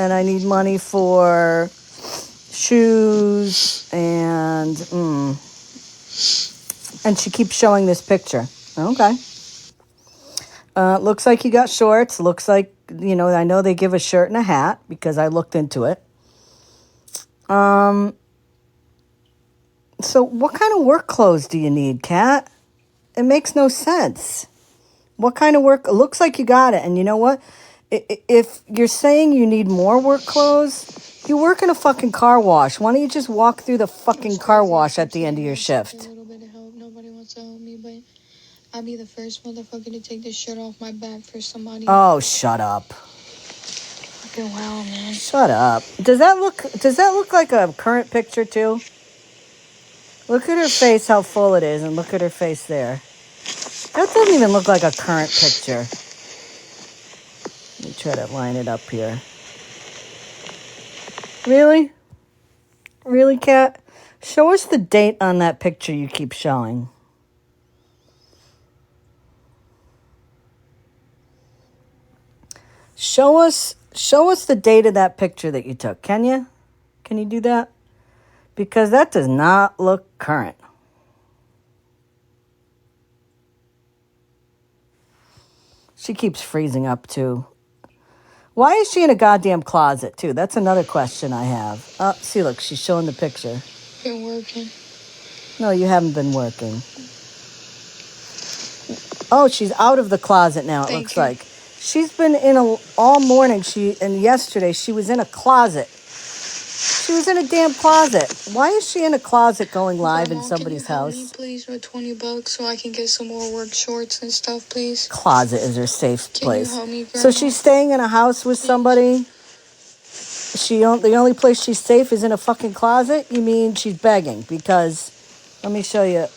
and I need money for shoes and she keeps showing this picture. Okay. Looks like you got shorts. Looks like, I know they give a shirt and a hat because I looked into it. So what kind of work clothes do you need, Kat? It makes no sense. What kind of work? It looks like you got it. And you know what? If you're saying you need more work clothes, you work in a fucking car wash. Why don't you just walk through the fucking car wash at the end of your shift? A little bit of help. Nobody wants to help me, but I'll be the first motherfucker to take this shirt off my back for somebody. Oh, shut up. Fucking wow, man. Shut up. Does that look like a current picture too? Look at her face, how full it is, and look at her face there. That doesn't even look like a current picture. Let me try to line it up here. Really? Really, Kat? Show us the date on that picture you keep showing. Show us the date of that picture that you took. Can you? Can you do that? Because that does not look current. She keeps freezing up too. Why is she in a goddamn closet too? That's another question I have. Oh, see, look, she's showing the picture. Been working. No, you haven't been working. Oh, she's out of the closet now, it looks like. She's been in all morning. And yesterday she was in a closet. She was in a damn closet. Why is she in a closet going live in somebody's house? Can you please with $20 so I can get some more work shorts and stuff, please? Closet is her safe place. Can you help me, Grandma? So she's staying in a house with somebody. The only place she's safe is in a fucking closet? You mean she's begging? Because let me show you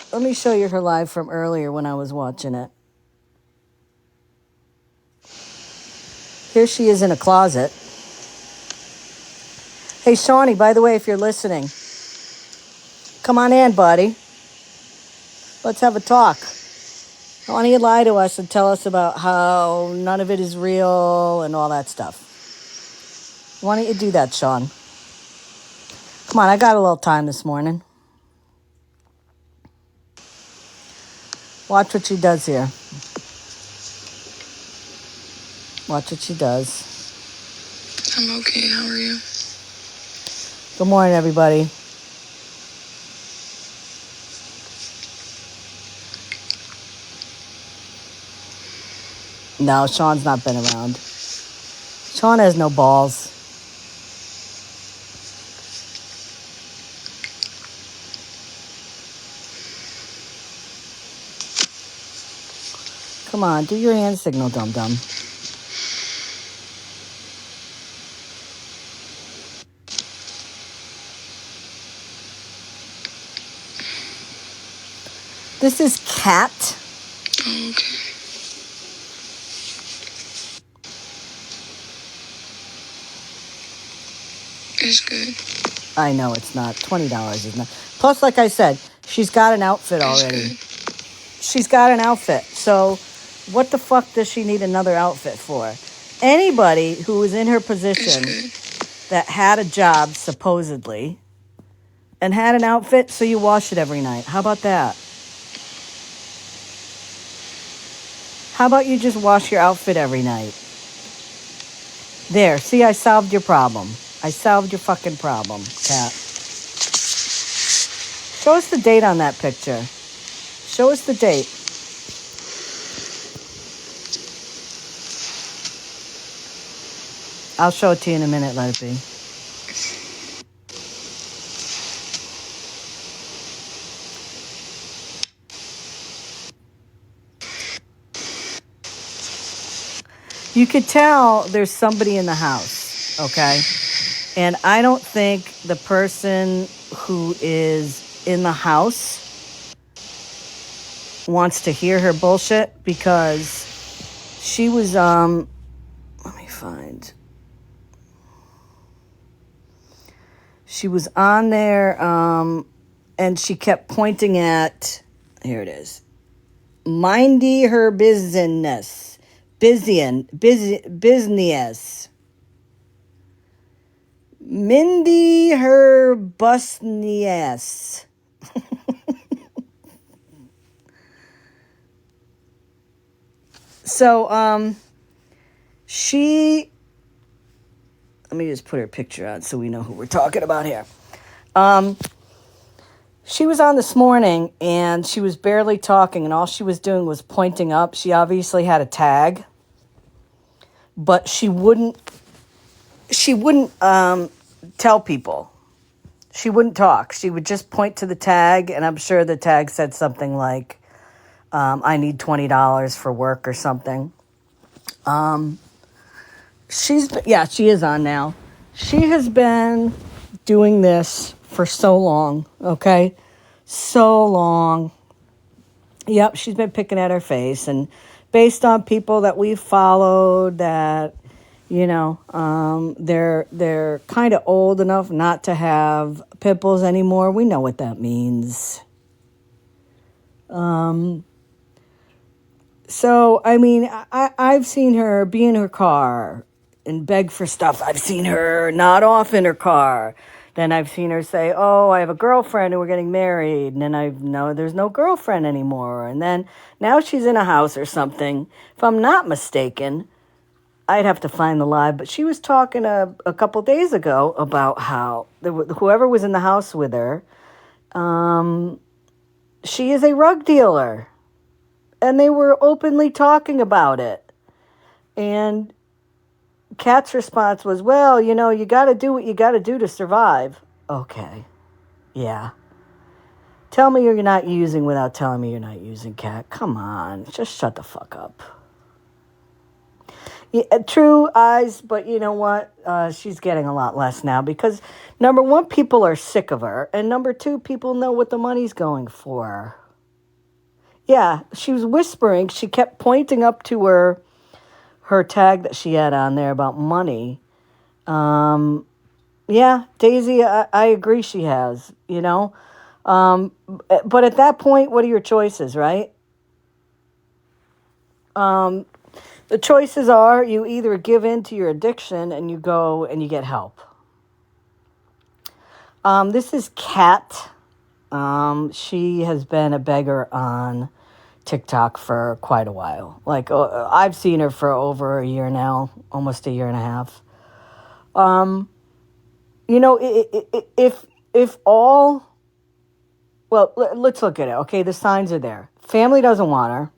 her live from earlier when I was watching it. Here she is in a closet. Hey, Shawnee, by the way, if you're listening, come on in, buddy. Let's have a talk. Why don't you lie to us and tell us about how none of it is real and all that stuff? Why don't you do that, Sean? Come on, I got a little time this morning. Watch what she does here. Watch what she does. I'm okay. How are you? Good morning, everybody. No, Sean's not been around. Sean has no balls. Come on, do your hand signal, dum-dum. This is Kat. Oh, okay. It's good. I know it's not. $20 is not. Plus, like I said, she's got an outfit already. She's got an outfit. So what the fuck does she need another outfit for? Anybody who was in her position that had a job, supposedly, and had an outfit, so you wash it every night. How about that? How about you just wash your outfit every night? There, see, I solved your problem. I solved your fucking problem, Kat. Show us the date on that picture. Show us the date. I'll show it to you in a minute, let it be. You could tell there's somebody in the house, okay? And I don't think the person who is in the house wants to hear her bullshit because she was, let me find. She was on there, and she kept pointing at, here it is, mindy her business. Business. Mindy her busnias. So, she, let me just put her picture on so we know who we're talking about here. She was on this morning and she was barely talking and all she was doing was pointing up. She obviously had a tag, but she wouldn't tell people. She wouldn't talk. She would just point to the tag, and I'm sure the tag said something like, I need $20 for work or something. She is on now. She has been doing this for so long, okay? So long. Yep, she's been picking at her face, and based on people that we've followed that, they're kind of old enough not to have pimples anymore. We know what that means. So, I mean, I've seen her be in her car and beg for stuff. I've seen her nod off in her car. Then I've seen her say, oh, I have a girlfriend and we're getting married. And then I know there's no girlfriend anymore. And then now she's in a house or something. If I'm not mistaken, I'd have to find the live, but she was talking a couple days ago about how whoever was in the house with her, she is a rug dealer. And they were openly talking about it. And Kat's response was, well, you got to do what you got to do to survive. Okay. Yeah. Tell me you're not using without telling me you're not using, Kat. Come on. Just shut the fuck up. Yeah, true eyes, but you know what? She's getting a lot less now because, number one, people are sick of her. And number two, people know what the money's going for. Yeah, she was whispering. She kept pointing up to her tag that she had on there about money. Yeah, Daisy, I agree she has, But at that point, what are your choices, right? The choices are you either give in to your addiction and you go and you get help. This is Kat. She has been a beggar on TikTok for quite a while. Like, I've seen her for over a year now, almost a year and a half. If all, well, let's look at it. Okay, the signs are there. Family doesn't want her.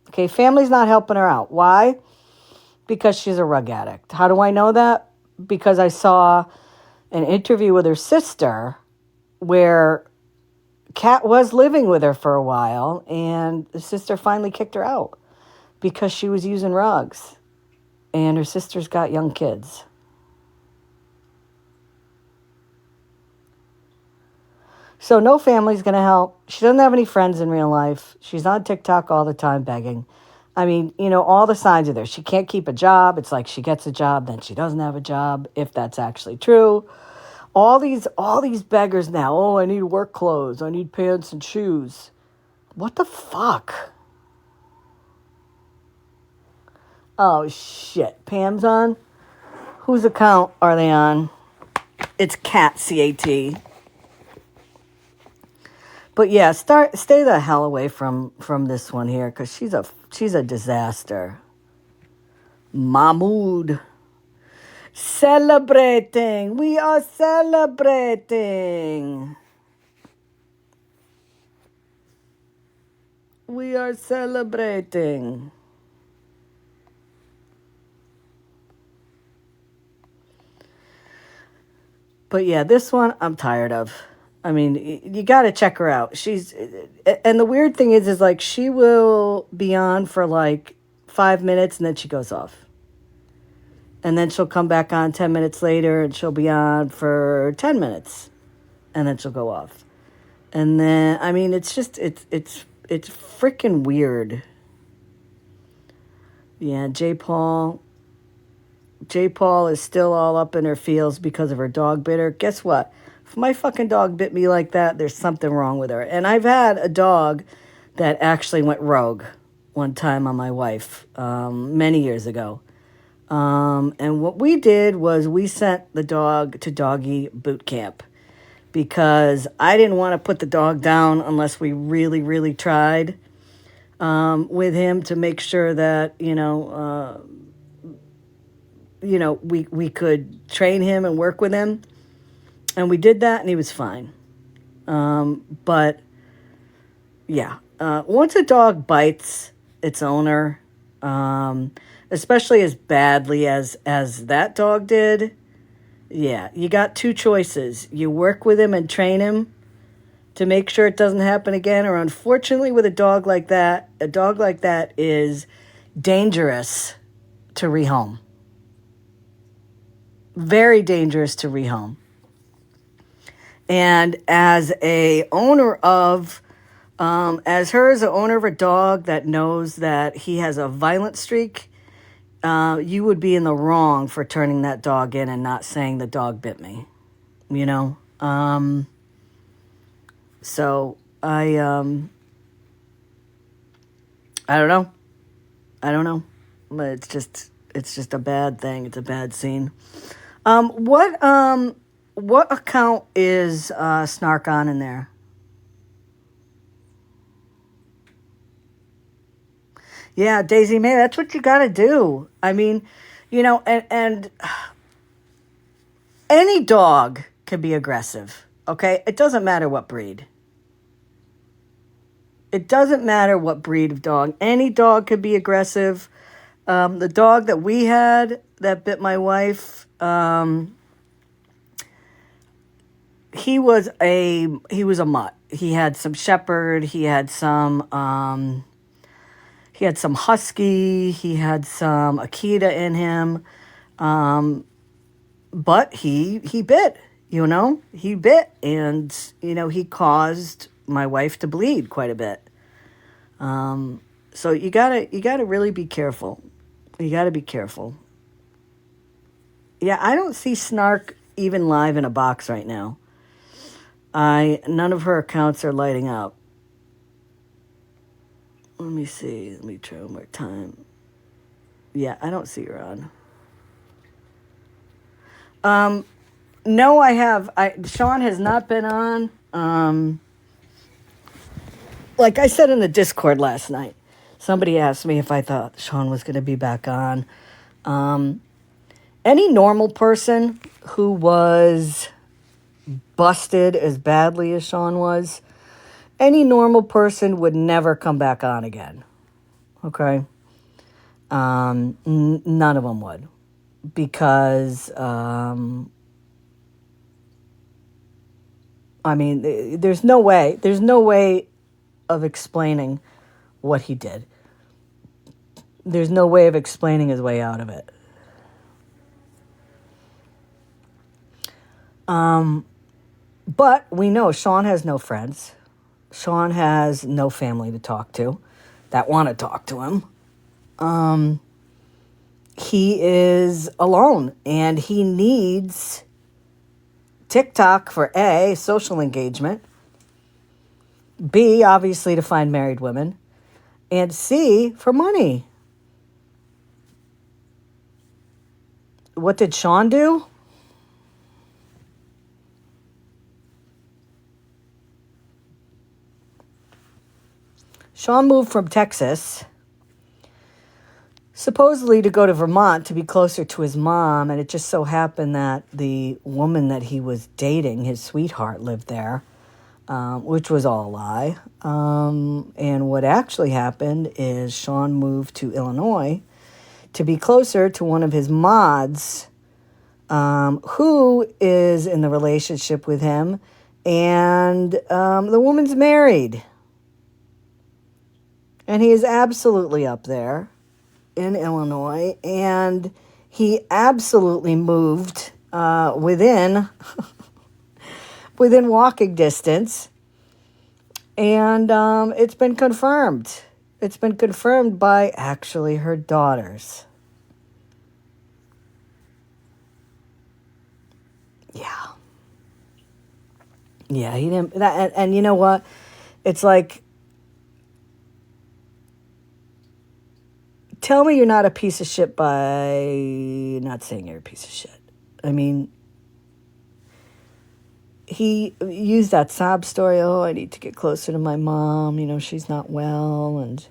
Okay, family's not helping her out. Why? Because she's a rug addict. How do I know that? Because I saw an interview with her sister where Kat was living with her for a while, and the sister finally kicked her out because she was using rugs, and her sister's got young kids. So no family's going to help. She doesn't have any friends in real life. She's on TikTok all the time begging. I mean, all the signs are there. She can't keep a job. It's like she gets a job, then she doesn't have a job, if that's actually true. All these beggars now, oh, I need work clothes. I need pants and shoes. What the fuck? Oh, shit. Pam's on? Whose account are they on? It's Cat, C-A-T. But yeah, stay the hell away from this one here, because she's a disaster. Mahmood. Celebrating. We are celebrating. We are celebrating. But yeah, this one I'm tired of. I mean, you got to check her out. And the weird thing is like she will be on for like 5 minutes and then she goes off. And then she'll come back on 10 minutes later and she'll be on for 10 minutes and then she'll go off. And then, I mean, it's freaking weird. Yeah, J. Paul is still all up in her feels because of her dog bit her. Guess what? If my fucking dog bit me like that, there's something wrong with her. And I've had a dog that actually went rogue one time on my wife many years ago. And what we did was we sent the dog to doggy boot camp because I didn't want to put the dog down unless we really, really tried with him to make sure that, we could train him and work with him. And we did that, and he was fine. But, yeah, once a dog bites its owner, especially as badly as that dog did, yeah, you got two choices. You work with him and train him to make sure it doesn't happen again, or unfortunately with a dog like that is dangerous to rehome. Very dangerous to rehome. And as a owner of, as her as an owner of a dog that knows that he has a violent streak, you would be in the wrong for turning that dog in and not saying the dog bit me, So I don't know. But it's just a bad thing. It's a bad scene. What account is Snark on in there? Yeah, Daisy May, that's what you got to do. I mean, and any dog can be aggressive, okay? It doesn't matter what breed. It doesn't matter what breed of dog. Any dog could be aggressive. The dog that we had that bit my wife, he was a mutt. He had some shepherd. He had some husky. He had some Akita in him, but he bit. He bit, and he caused my wife to bleed quite a bit. So you gotta really be careful. You gotta be careful. Yeah, I don't see Snark even live in a box right now. None of her accounts are lighting up. Let me see. Let me try one more time. Yeah, I don't see her on. No, I have. Sean has not been on. Like I said in the Discord last night, somebody asked me if I thought Sean was going to be back on. Any normal person who was busted as badly as Sean was, any normal person would never come back on again. Okay? None of them would. Because, there's no way of explaining what he did. There's no way of explaining his way out of it. But we know Sean has no friends. Sean has no family to talk to that want to talk to him. He is alone, and he needs TikTok for A, social engagement, B, obviously to find married women, and C, for money. What did Sean do? Sean moved from Texas, supposedly to go to Vermont to be closer to his mom, and it just so happened that the woman that he was dating, his sweetheart, lived there, which was all a lie. And what actually happened is Sean moved to Illinois to be closer to one of his mods, who is in the relationship with him, and the woman's married. And he is absolutely up there in Illinois, and he absolutely moved within walking distance, and it's been confirmed. It's been confirmed by actually her daughters. Yeah, he didn't. And you know what? It's like, tell me you're not a piece of shit by not saying you're a piece of shit. I mean, he used that sob story. Oh, I need to get closer to my mom. You know, she's not well. And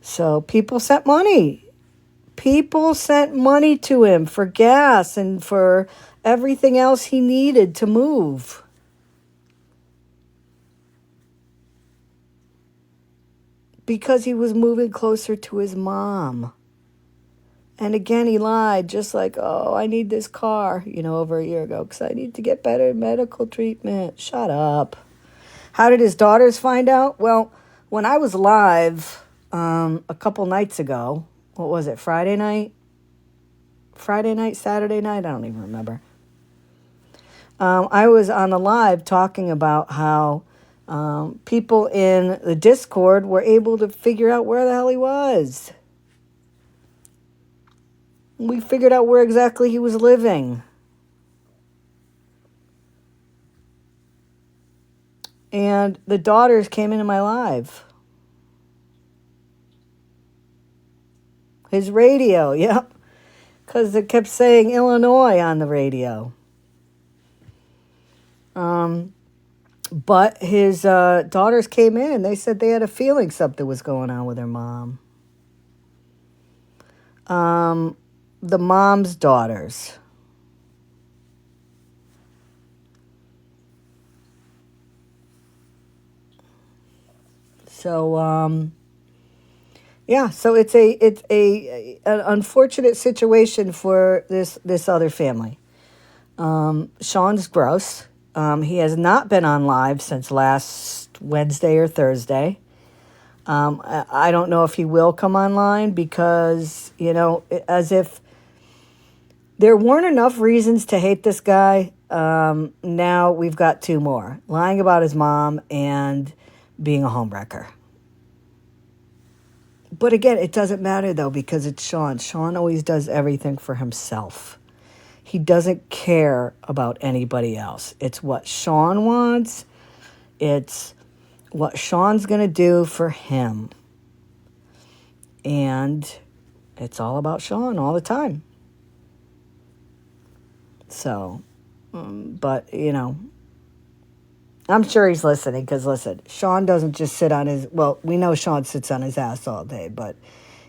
so people sent money. People sent money to him for gas and for everything else he needed to move. Because he was moving closer to his mom. And again, he lied, just like, oh, I need this car, over a year ago, because I need to get better medical treatment. Shut up. How did his daughters find out? Well, when I was live a couple nights ago, what was it, Friday night, Saturday night? I don't even remember. I was on the live talking about how people in the Discord were able to figure out where the hell he was. We figured out where exactly he was living. And the daughters came into my live. His radio, yep. Because it kept saying Illinois on the radio. But his daughters came in. They said they had a feeling something was going on with their mom. The mom's daughters. So, yeah, so it's an unfortunate situation for this other family. Sean's gross. He has not been on live since last Wednesday or Thursday. I don't know if he will come online because, as if there weren't enough reasons to hate this guy. Now we've got two more. Lying about his mom and being a homewrecker. But again, it doesn't matter, though, because it's Sean. Sean always does everything for himself. He doesn't care about anybody else. It's what Sean wants. It's what Sean's going to do for him. And it's all about Sean all the time. So, but, I'm sure he's listening because, listen, Sean doesn't just sit on his... Well, we know Sean sits on his ass all day, but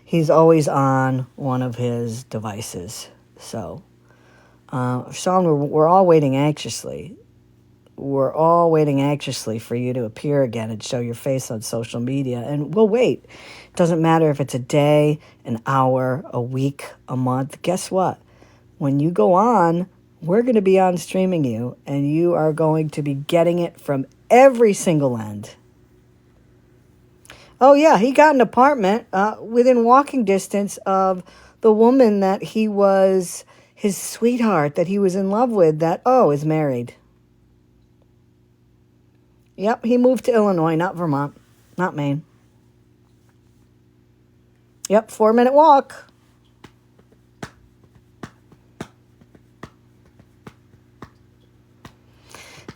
he's always on one of his devices. So, Sean, we're all waiting anxiously. We're all waiting anxiously for you to appear again and show your face on social media. And we'll wait. It doesn't matter if it's a day, an hour, a week, a month. Guess what? When you go on... We're going to be on streaming you, and you are going to be getting it from every single end. Oh, yeah, he got an apartment within walking distance of the woman that he was his sweetheart, that he was in love with, that, is married. Yep, he moved to Illinois, not Vermont, not Maine. Yep, 4-minute walk.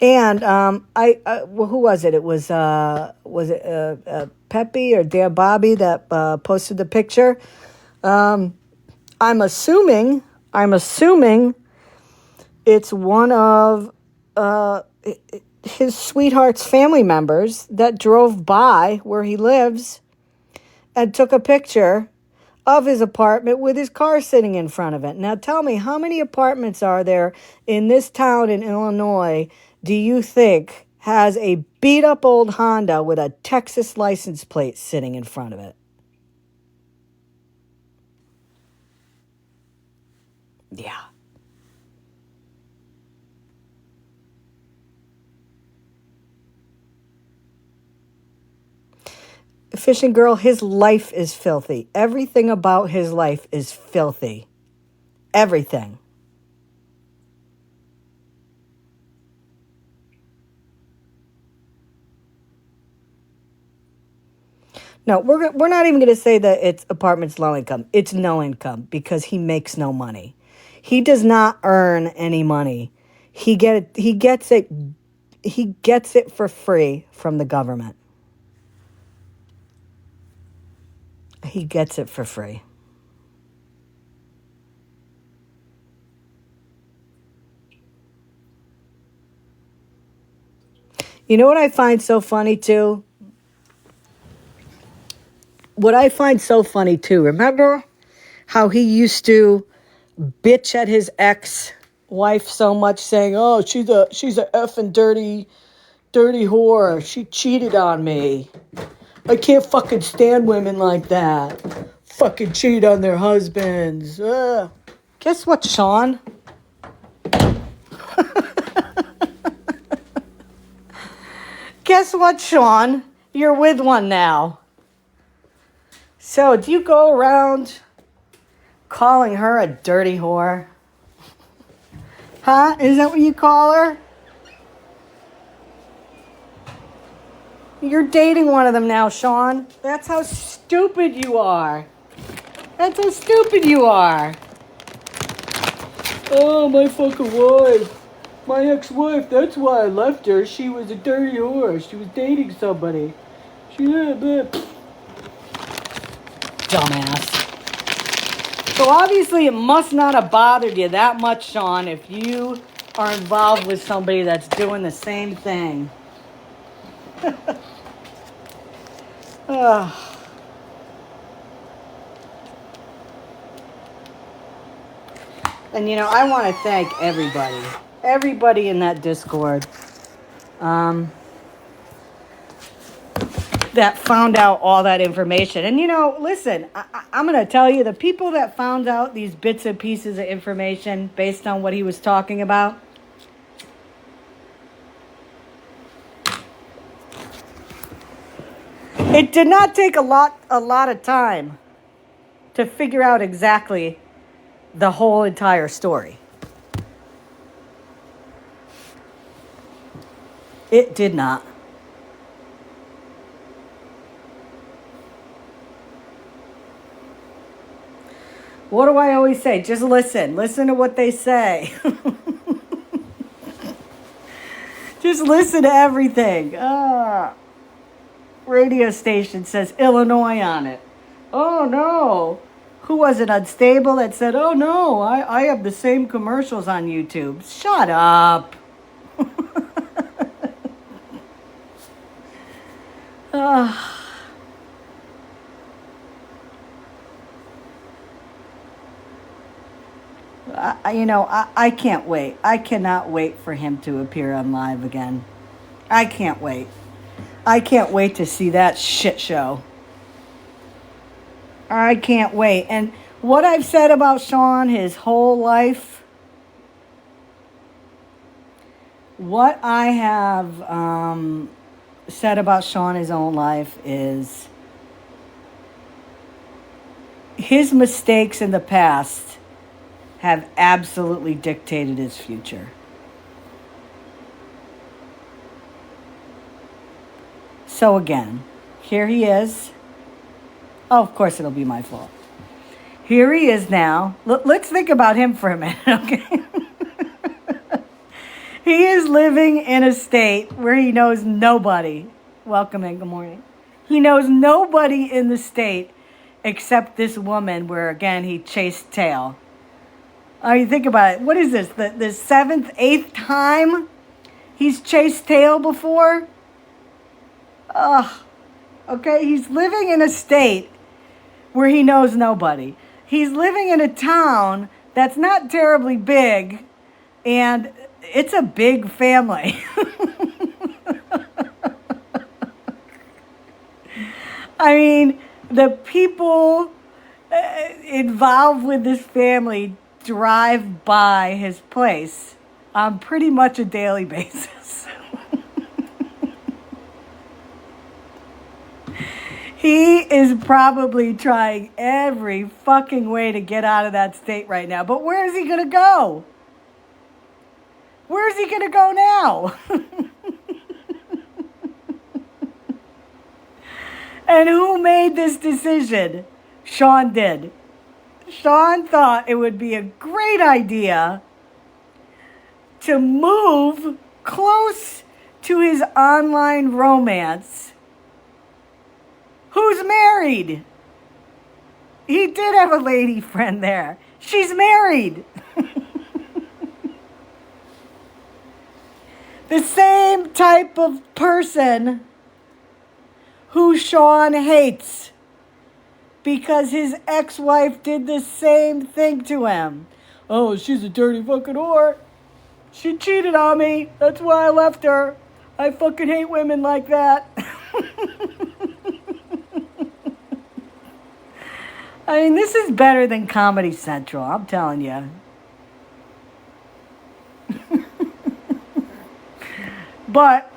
And who was it? It was Peppy or Dear Bobby that posted the picture. I'm assuming it's one of his sweetheart's family members that drove by where he lives and took a picture of his apartment with his car sitting in front of it. Now tell me, how many apartments are there in this town in Illinois do you think has a beat-up old Honda with a Texas license plate sitting in front of it? Yeah. Fishing girl, his life is filthy. Everything about his life is filthy. Everything. No, we're not even going to say that it's apartments low income. It's no income because he makes no money. He does not earn any money. He gets it for free from the government. He gets it for free. You know what I find so funny too? What I find so funny too, remember how he used to bitch at his ex-wife so much, saying, "Oh, she's a effing dirty whore. She cheated on me. I can't fucking stand women like that. Fucking cheat on their husbands." Guess what, Sean? Guess what, Sean? You're with one now. So, do you go around calling her a dirty whore? Huh? Is that what you call her? You're dating one of them now, Sean. That's how stupid you are. That's how stupid you are. Oh, my fucking wife. My ex-wife, that's why I left her. She was a dirty whore. She was dating somebody. Dumbass. So obviously it must not have bothered you that much, Sean, if you are involved with somebody that's doing the same thing. And you know, I want to thank everybody in that Discord that found out all that information. And you know, listen, I'm going to tell you, the people that found out these bits and pieces of information based on what he was talking about, it did not take a lot of time to figure out exactly the whole entire story. It did not. What do I always say? Just listen. Listen to what they say. Just listen to everything. Radio station says Illinois on it. Oh no. Who was it, Unstable, that said, "Oh no, I have the same commercials on YouTube"? Shut up. I can't wait. I cannot wait for him to appear on live again. I can't wait. I can't wait to see that shit show. I can't wait. And what I've said about Sean his whole life, what I have said about Sean his own life is his mistakes in the past have absolutely dictated his future. So again, here he is. Oh, of course it'll be my fault. Here he is now. Let's think about him for a minute, okay? He is living in a state where he knows nobody. Welcome in, good morning. He knows nobody in the state except this woman where, again, he chased tail. You think about it. What is this? The seventh, eighth time he's chased tail before? Okay, he's living in a state where he knows nobody. He's living in a town that's not terribly big, and it's a big family. I mean, the people involved with this family drive by his place on pretty much a daily basis. He is probably trying every fucking way to get out of that state right now. But where is he going to go? Where is he going to go now? And who made this decision? Sean did. Sean thought it would be a great idea to move close to his online romance, who's married. He did have a lady friend there. She's married. The same type of person who Sean hates because his ex-wife did the same thing to him. Oh, she's a dirty fucking whore. She cheated on me. That's why I left her. I fucking hate women like that. I mean, this is better than Comedy Central, I'm telling you. But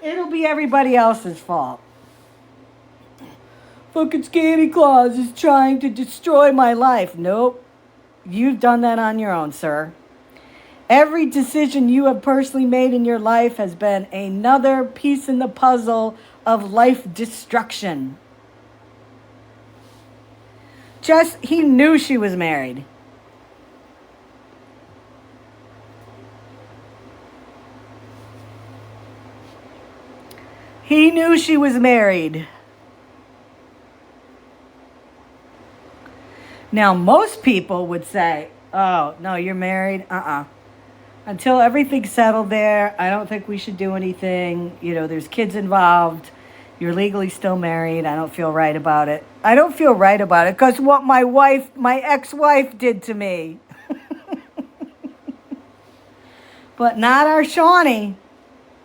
it'll be everybody else's fault. Fucking Scammyclaus is trying to destroy my life. Nope. You've done that on your own, sir. Every decision you have personally made in your life has been another piece in the puzzle of life destruction. He knew she was married. He knew she was married. Now, most people would say, oh, no, you're married? Until everything's settled there, I don't think we should do anything. You know, there's kids involved. You're legally still married. I don't feel right about it. I don't feel right about it because what my ex-wife did to me. But not our Shawnee.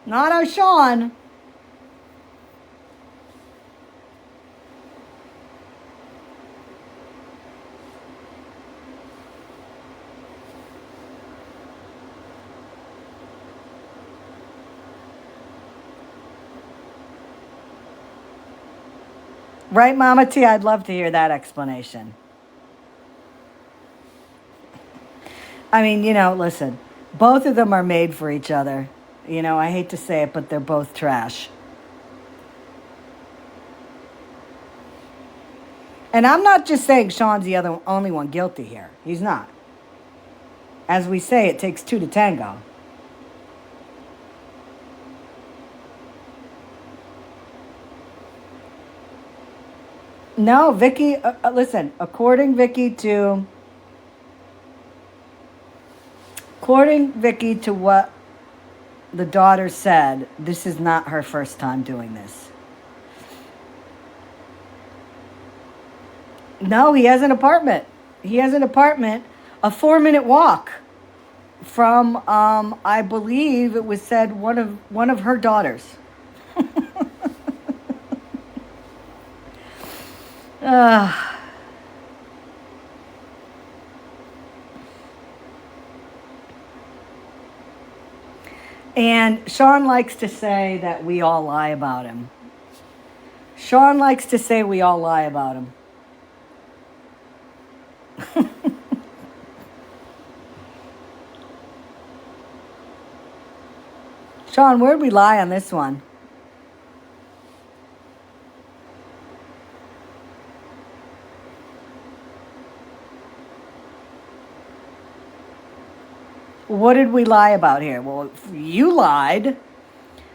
Not our Sean. Right, Mama T? I'd love to hear that explanation. I mean, you know, listen, both of them are made for each other. You know, I hate to say it, but they're both trash. And I'm not just saying Sean's the only one guilty here. He's not. As we say, it takes two to tango. No, Vicky, listen, according Vicky to what the daughter said, this is not her first time doing this. No, he has an apartment. He has an apartment, a 4-minute walk from, I believe it was said, one of her daughters. And Sean likes to say that we all lie about him. Sean likes to say we all lie about him. Sean, where'd we lie on this one? What did we lie about here? Well, you lied,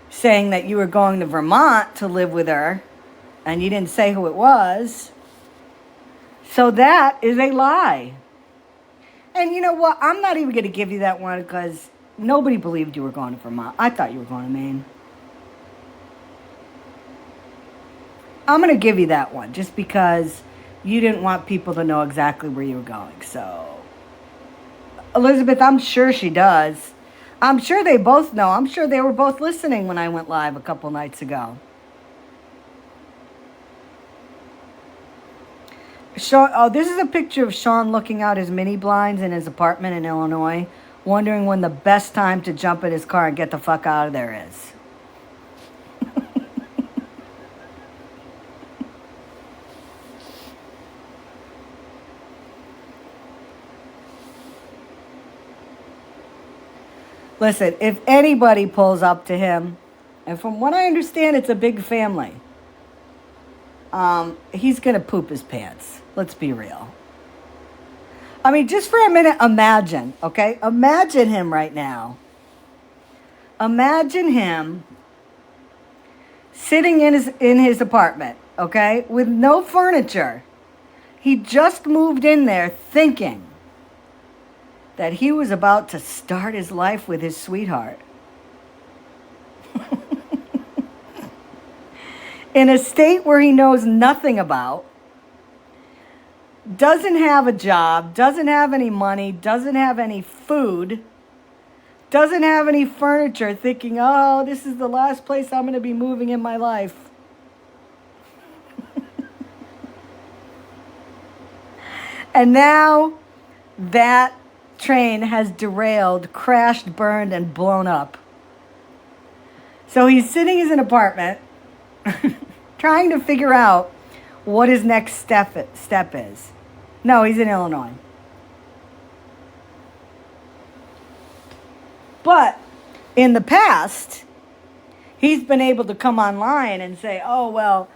saying that you were going to Vermont to live with her, and you didn't say who it was. So that is a lie. And you know what? I'm not even going to give you that one because nobody believed you were going to Vermont. I thought you were going to Maine. I'm going to give you that one just because you didn't want people to know exactly where you were going. So, Elizabeth, I'm sure she does. I'm sure they both know. I'm sure they were both listening when I went live a couple nights ago. This is a picture of Sean looking out his mini blinds in his apartment in Illinois, wondering when the best time to jump in his car and get the fuck out of there is. Listen, if anybody pulls up to him, and from what I understand, it's a big family, he's going to poop his pants. Let's be real. I mean, just for a minute, imagine, okay? Imagine him right now. Imagine him sitting in his apartment, okay, with no furniture. He just moved in there thinking that he was about to start his life with his sweetheart. in a state where he knows nothing about, doesn't have a job, doesn't have any money, doesn't have any food, doesn't have any furniture, thinking, oh, this is the last place I'm going to be moving in my life. And now that train has derailed, crashed, burned, and blown up. So he's sitting in an apartment trying to figure out what his next step is. No, he's in Illinois. But in the past, he's been able to come online and say, oh, well,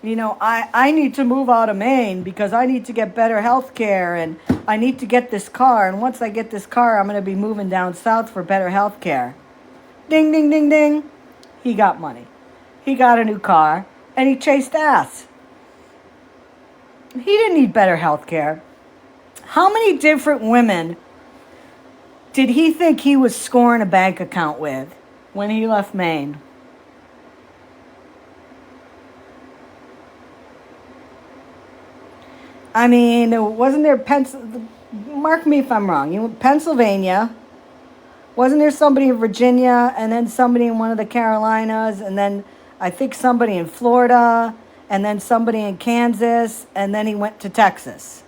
you know, I need to move out of Maine because I need to get better health care and I need to get this car. And once I get this car, I'm going to be moving down south for better health care. Ding, ding, ding, ding. He got money. He got a new car and he chased ass. He didn't need better health care. How many different women did he think he was scoring a bank account with when he left Maine? I mean, wasn't there mark me if I'm wrong, Pennsylvania, wasn't there somebody in Virginia and then somebody in one of the Carolinas and then I think somebody in Florida and then somebody in Kansas and then he went to Texas?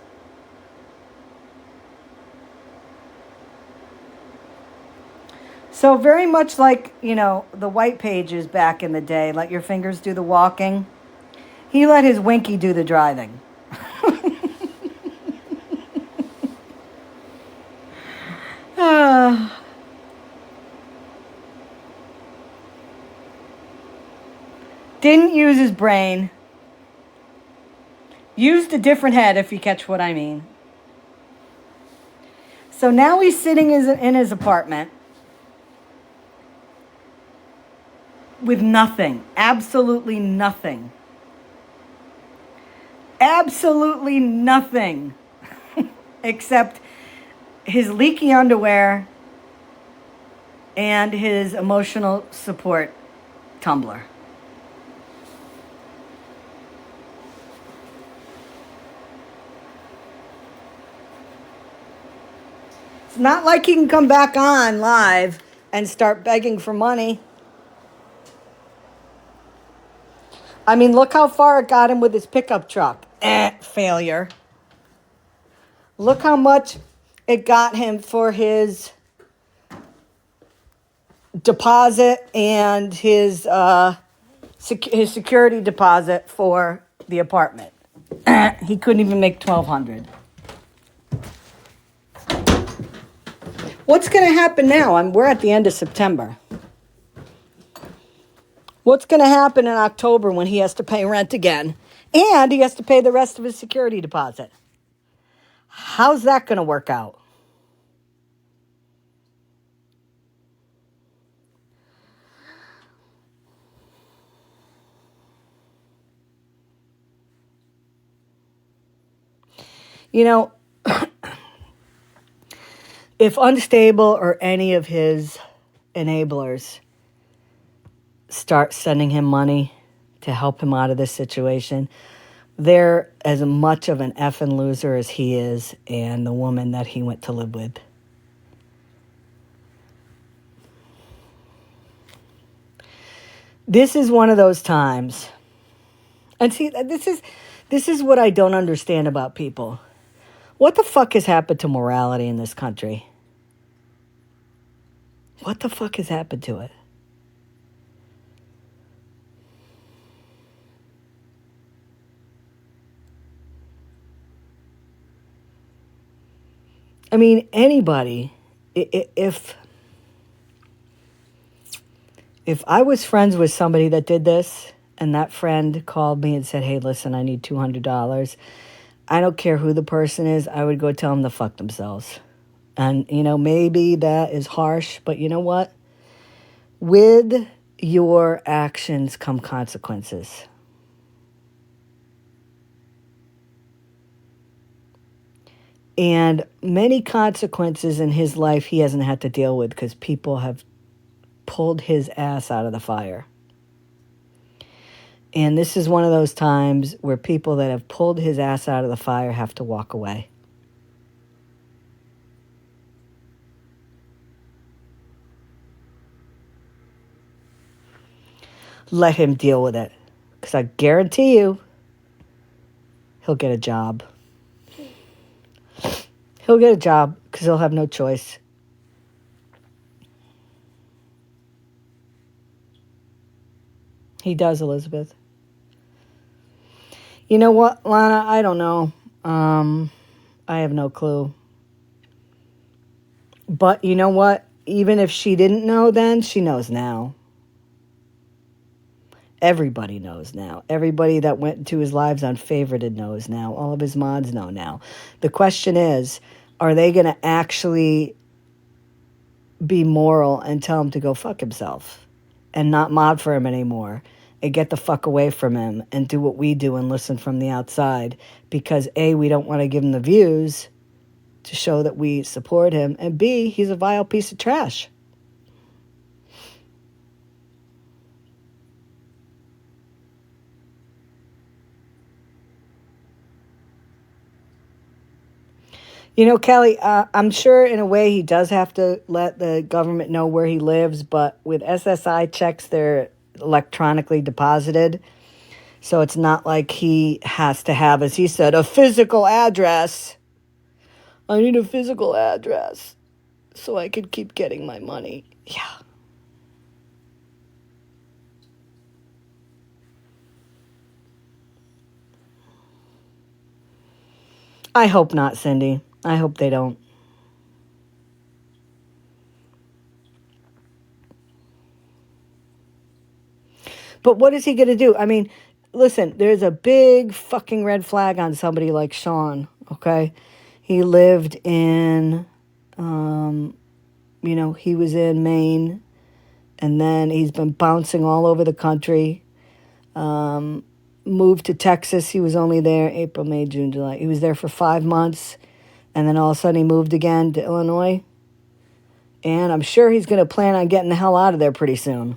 So very much like, you know, the white pages back in the day, let your fingers do the walking. He let his winky do the driving. Didn't use his brain. Used a different head, if you catch what I mean. So now he's sitting in his apartment with nothing. Absolutely nothing. Absolutely nothing. Except his leaky underwear and his emotional support tumbler. It's not like he can come back on live and start begging for money. I mean, look how far it got him with his pickup truck. Failure. Look how much it got him for his deposit and his security deposit for the apartment. He couldn't even make $1,200. What's going to happen now? We're at the end of September. What's going to happen in October when he has to pay rent again and he has to pay the rest of his security deposit? How's that going to work out? You know, if Unstable or any of his enablers start sending him money to help him out of this situation, they're as much of an effing loser as he is and the woman that he went to live with. This is one of those times. And see, this is what I don't understand about people. What the fuck has happened to morality in this country? What the fuck has happened to it? I mean, anybody, if I was friends with somebody that did this and that friend called me and said, hey, listen, I need $200, I don't care who the person is, I would go tell them to fuck themselves. And, you know, maybe that is harsh, but you know what? With your actions come consequences. And many consequences in his life he hasn't had to deal with because people have pulled his ass out of the fire. And this is one of those times where people that have pulled his ass out of the fire have to walk away. Let him deal with it. Because I guarantee you, he'll get a job. He'll get a job because he'll have no choice. He does, Elizabeth. You know what, Lana? I don't know. I have no clue. But you know what? Even if she didn't know then, she knows now. Everybody knows now. Everybody that went into his lives unfavorited knows now. All of his mods know now. The question is, are they going to actually be moral and tell him to go fuck himself and not mod for him anymore and get the fuck away from him and do what we do and listen from the outside? Because A, we don't want to give him the views to show that we support him, and B, he's a vile piece of trash. You know, Kelly, I'm sure in a way he does have to let the government know where he lives, but with SSI checks, they're electronically deposited. So it's not like he has to have, as he said, a physical address. I need a physical address so I can keep getting my money. Yeah. I hope not, Cindy. I hope they don't. But what is he going to do? I mean, listen, there's a big fucking red flag on somebody like Sean, okay? He lived in, he was in Maine, and then he's been bouncing all over the country. Moved to Texas. He was only there April, May, June, July. He was there for 5 months, and then all of a sudden he moved again to Illinois. And I'm sure he's going to plan on getting the hell out of there pretty soon.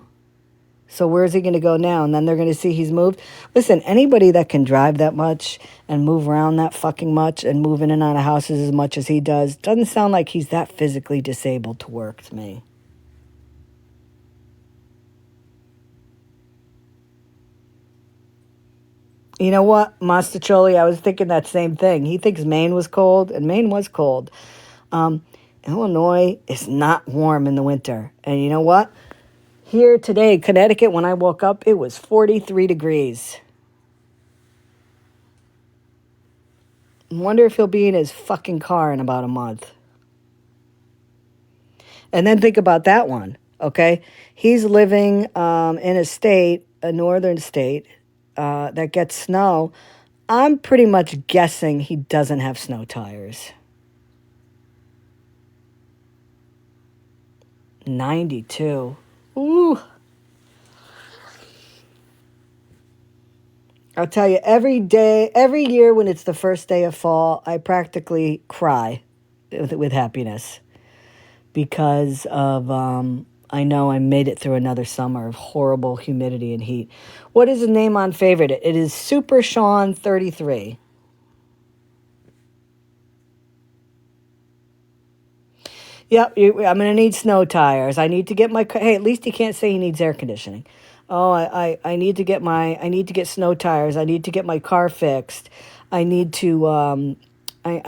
So where's he going to go now? And then they're going to see he's moved. Listen, anybody that can drive that much and move around that fucking much and move in and out of houses as much as he does, doesn't sound like he's that physically disabled to work to me. You know what, Mastacholi, I was thinking that same thing. He thinks Maine was cold, and Maine was cold. Illinois is not warm in the winter. And you know what? Here today, Connecticut, when I woke up, it was 43 degrees. I wonder if he'll be in his fucking car in about a month. And then think about that one, okay? He's living in a state, a northern state, that gets snow. I'm pretty much guessing he doesn't have snow tires. 92. Ooh. I'll tell you, every year when it's the first day of fall, I practically cry with happiness because of, I know I made it through another summer of horrible humidity and heat. What is his name on favorite? It is Super Sean 33. Yep, I'm going to need snow tires. I need to get my, hey, at least he can't say he needs air conditioning. Oh, I need to get snow tires. I need to get my car fixed. I need to